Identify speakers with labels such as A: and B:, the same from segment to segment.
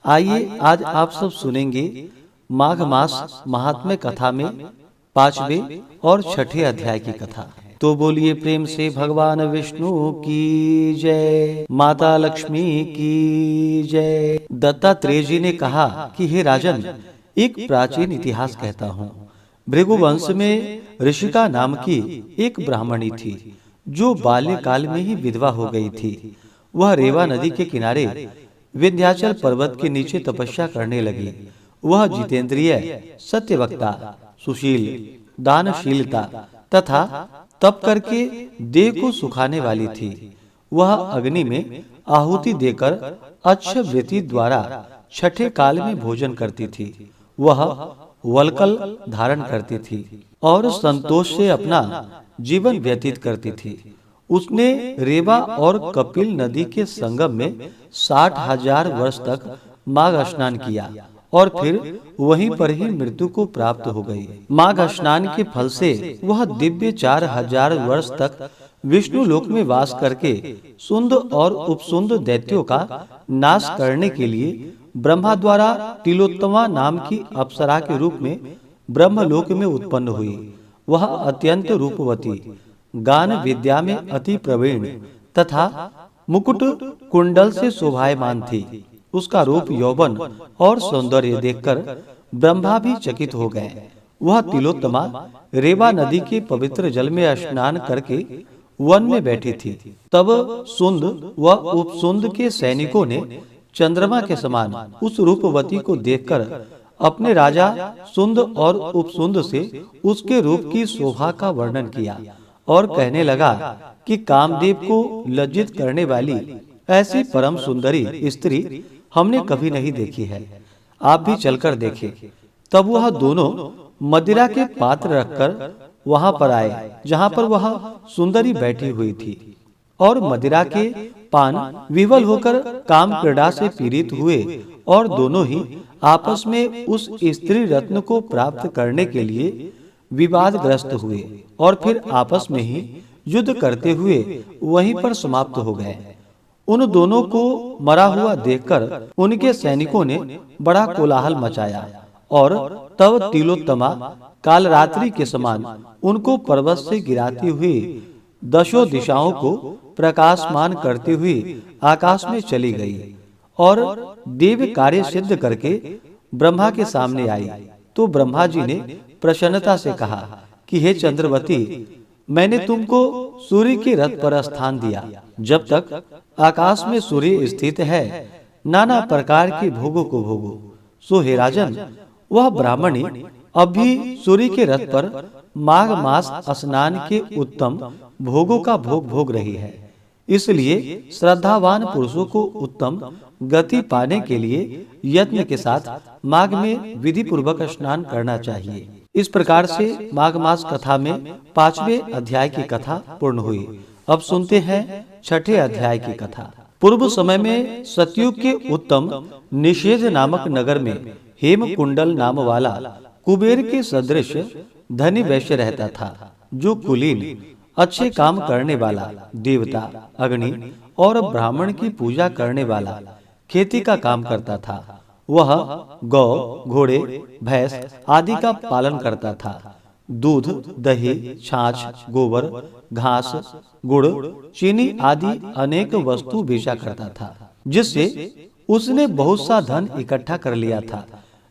A: आइए आज आप सब सुनेंगे माघ मास महात्म्य कथा में 5वें और 6ठे अध्याय की कथा। तो बोलिए प्रेम से भगवान विष्णु की जय, माता लक्ष्मी की जय। दत्तात्रेय जी ने कहा कि हे राजन, एक प्राचीन इतिहास कहता हूँ। भृगुवंश में ऋषिका नाम की एक ब्राह्मणी थी जो बाल्यकाल में ही विधवा हो गई थी। वह रेवा नदी के किनारे विंध्याचल पर्वत के नीचे तपस्या करने लगी। वह जितेंद्रिय, सत्यवक्ता, सुशील, दानशीलता तथा तप करके देह को सुखाने वाली थी। वह अग्नि में आहुति देकर अच्छवृत्ति द्वारा 6ठे काल में भोजन करती थी। वह वल्कल धारण करती थी और संतोष से अपना जीवन व्यतीत करती थी। उसने रेवा और कपिल नदी के संगम में 60,000 वर्ष तक माघ स्नान किया और फिर वहीं पर ही मृत्यु को प्राप्त हो गई। माघ स्नान के फल से वह दिव्य 4,000 वर्ष तक विष्णु लोक में वास करके सुंद और उपसुंद दैत्यों का नाश करने के लिए ब्रह्मा द्वारा तिलोत्तमा नाम की अप्सरा के रूप में ब्रह्मलोक में उत्पन्न हुई। वह अत्यंत रूपवती, गान विद्या में अति प्रवीण तथा मुकुट कुंडल से शोभायमान थी। उसका रूप, यौवन और सौंदर्य देखकर ब्रह्मा भी चकित हो गए। वह तिलोत्तमा रेवा नदी के पवित्र जल में स्नान करके वन में बैठी थी। तब सुंद व उपसुंद के सैनिकों ने चंद्रमा के समान उस रूपवती को देखकर अपने राजा सुंद और उपसुंद से उसके रूप की शोभा का वर्णन किया और कहने लगा कि कामदेव को लज्जित करने वाली ऐसी परम सुंदरी स्त्री हमने कभी नहीं देखी है। आप भी चलकर देखें। तब वह दोनों मदिरा के पात्र रखकर वहां पर आए जहां पर वह सुंदरी बैठी हुई थी, और मदिरा के पान विवल होकर काम क्रीड़ा से पीड़ित हुए और दोनों ही आपस में उस स्त्री रत्न को प्राप्त करने के लिए विवादग्रस्त हुए और फिर आपस में ही युद्ध करते हुए वहीं पर समाप्त हो गए। उन दोनों को मरा हुआ देखकर उनके सैनिकों ने बड़ा कोलाहल मचाया और तब तिलोत्तमा कालरात्रि के समान उनको पर्वत से गिराती हुई दशों दिशाओं को प्रकाशमान करती हुई आकाश में चली गई और देव कार्य सिद्ध करके ब्रह्मा के सामने आई। तो ब्रह्मा जी ने प्रसन्नता से कहा कि हे चंद्रवती, मैंने तुमको सूर्य के रथ पर स्थान दिया। जब तक आकाश में सूर्य स्थित है, नाना प्रकार के भोगों को भोगो। सो हे राजन, वह ब्राह्मणी अब भी सूर्य के रथ पर माघ मास स्नान के उत्तम भोगों का भोग भोग रही है। इसलिए श्रद्धावान पुरुषों को उत्तम गति पाने के लिए यत्न के साथ माघ में विधि पूर्वक स्नान करना चाहिए। इस प्रकार से माघ मास कथा में 5वें अध्याय की कथा पूर्ण हुई। अब सुनते हैं 6ठे अध्याय की कथा। पूर्व समय में सतयुग के उत्तम निषेध नामक नगर में हेम कुंडल नाम वाला कुबेर के सदृश धनी वैश्य रहता था, जो कुलीन, अच्छे काम करने वाला, देवता, अग्नि और ब्राह्मण की पूजा करने वाला, खेती का काम करता था। वह गौ, घोड़े, भैंस आदि का पालन करता था। दूध, दही, छाछ, गोबर, घास, गुड़, चीनी आदि अनेक वस्तु बेचा करता था, जिससे उसने बहुत सा धन इकट्ठा कर लिया था।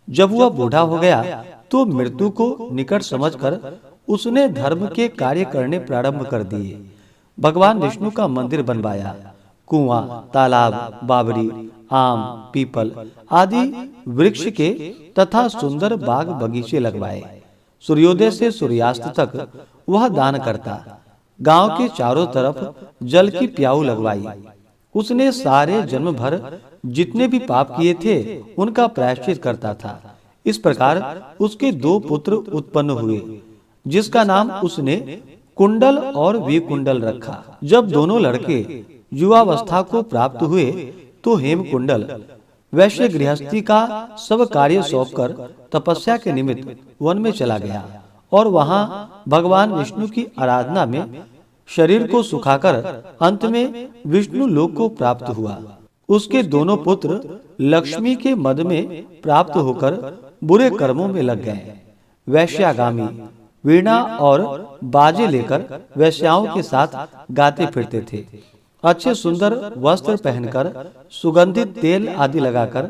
A: जब वह बूढ़ा हो गया तो मृत्यु को निकट समझकर उसने धर्म के कार्य करने प्रारंभ कर दिए। भगवान विष्णु का मंदिर बनवाया, कुआं, तालाब, बावरी, आम, पीपल आदि वृक्ष के तथा सुंदर बाग बगीचे लगवाए। सूर्योदय से सूर्यास्त तक वह दान करता। गांव के चारों तरफ जल की प्याऊ लगवाई। उसने सारे जन्म भर जितने भी पाप किए थे उनका प्रायश्चित करता था। इस प्रकार उसके 2 पुत्र उत्पन्न हुए, जिसका नाम उसने कुंडल और विकुंडल रखा। जब दोनों लड़के युवावस्था को प्राप्त हुए तो हेम कुंडल वैश्य गृहस्थी का सब कार्य सौंपकर तपस्या के निमित्त वन में चला गया और वहां भगवान विष्णु की आराधना में शरीर को सुखाकर अंत में विष्णु लोक को प्राप्त हुआ। उसके दोनों पुत्र लक्ष्मी के मद में प्राप्त होकर बुरे कर्मों में लग गए। वैश्यागामी वीणा और बाजे लेकर वैश्याओं के साथ गाते फिरते थे। अच्छे सुंदर वस्त्र पहनकर, सुगंधित तेल आदि लगाकर,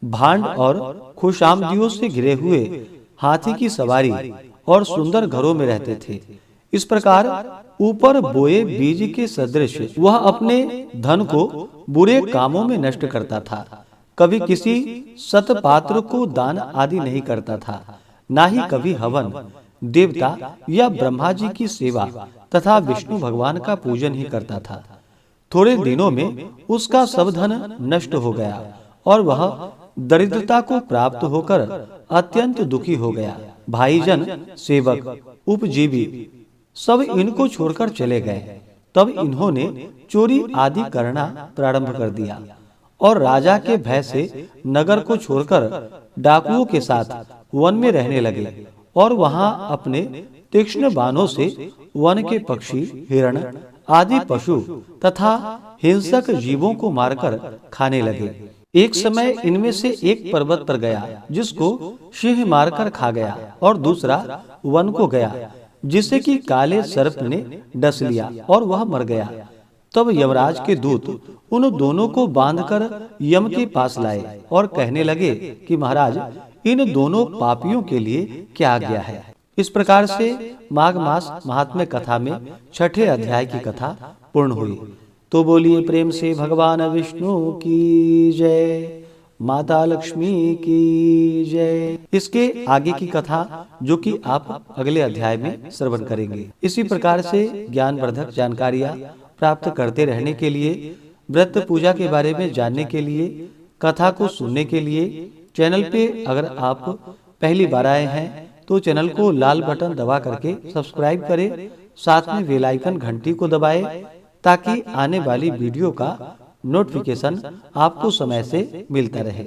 A: भांड और खुशामदियों से घिरे हुए हाथी की सवारी और सुंदर घरों में रहते थे। इस प्रकार ऊपर बोए बीज के सदृश वह अपने धन को बुरे कामों में नष्ट करता था। कभी किसी सतपात्र को दान आदि नहीं करता था, ना ही कभी हवन, देवता या ब्रह्मा जी की सेवा तथा विष्णु भगवान का पूजन ही करता था। थोड़े दिनों में उसका सब धन नष्ट हो गया और वह दरिद्रता को प्राप्त होकर अत्यंत दुखी हो गया। भाईजन, सेवक, उपजीवी सब इनको छोड़कर चले गए। तब इन्होंने चोरी आदि करना प्रारंभ कर दिया और राजा के भय से नगर को छोड़कर डाकुओं के साथ वन में रहने लगे और वहां अपने तीक्ष्ण बाणों से वन के पक्षी, हिरण आदि पशु तथा हिंसक जीवों को मारकर खाने लगे। एक समय इनमें से एक पर्वत पर गया जिसको सिंह मारकर खा गया, और दूसरा वन को गया जिसे कि काले सर्प ने डस लिया और वह मर गया। तब यमराज के दूत उन दोनों को बांधकर यम के पास लाए और कहने लगे कि महाराज, इन दोनों पापियों के लिए क्या आज्ञा है। इस प्रकार से माघ मास महात्म्य कथा में छठे अध्याय की कथा पूर्ण हुई। तो बोलिए प्रेम से भगवान विष्णु की जय, माता लक्ष्मी की जय। इसके आगे की कथा जो कि आप अगले अध्याय में श्रवण करेंगे। इसी प्रकार से ज्ञानवर्धक जानकारियां प्राप्त करते रहने के लिए, व्रत पूजा के बारे में जानने के लिए, कथा को सुनने के लिए चैनल पे अगर आप पहली बार आए हैं तो चैनल को लाल बटन दबा करके सब्सक्राइब करें, साथ में बेल आइकन घंटी को दबाएं ताकि आने वाली वीडियो का नोटिफिकेशन आपको समय से मिलता रहे।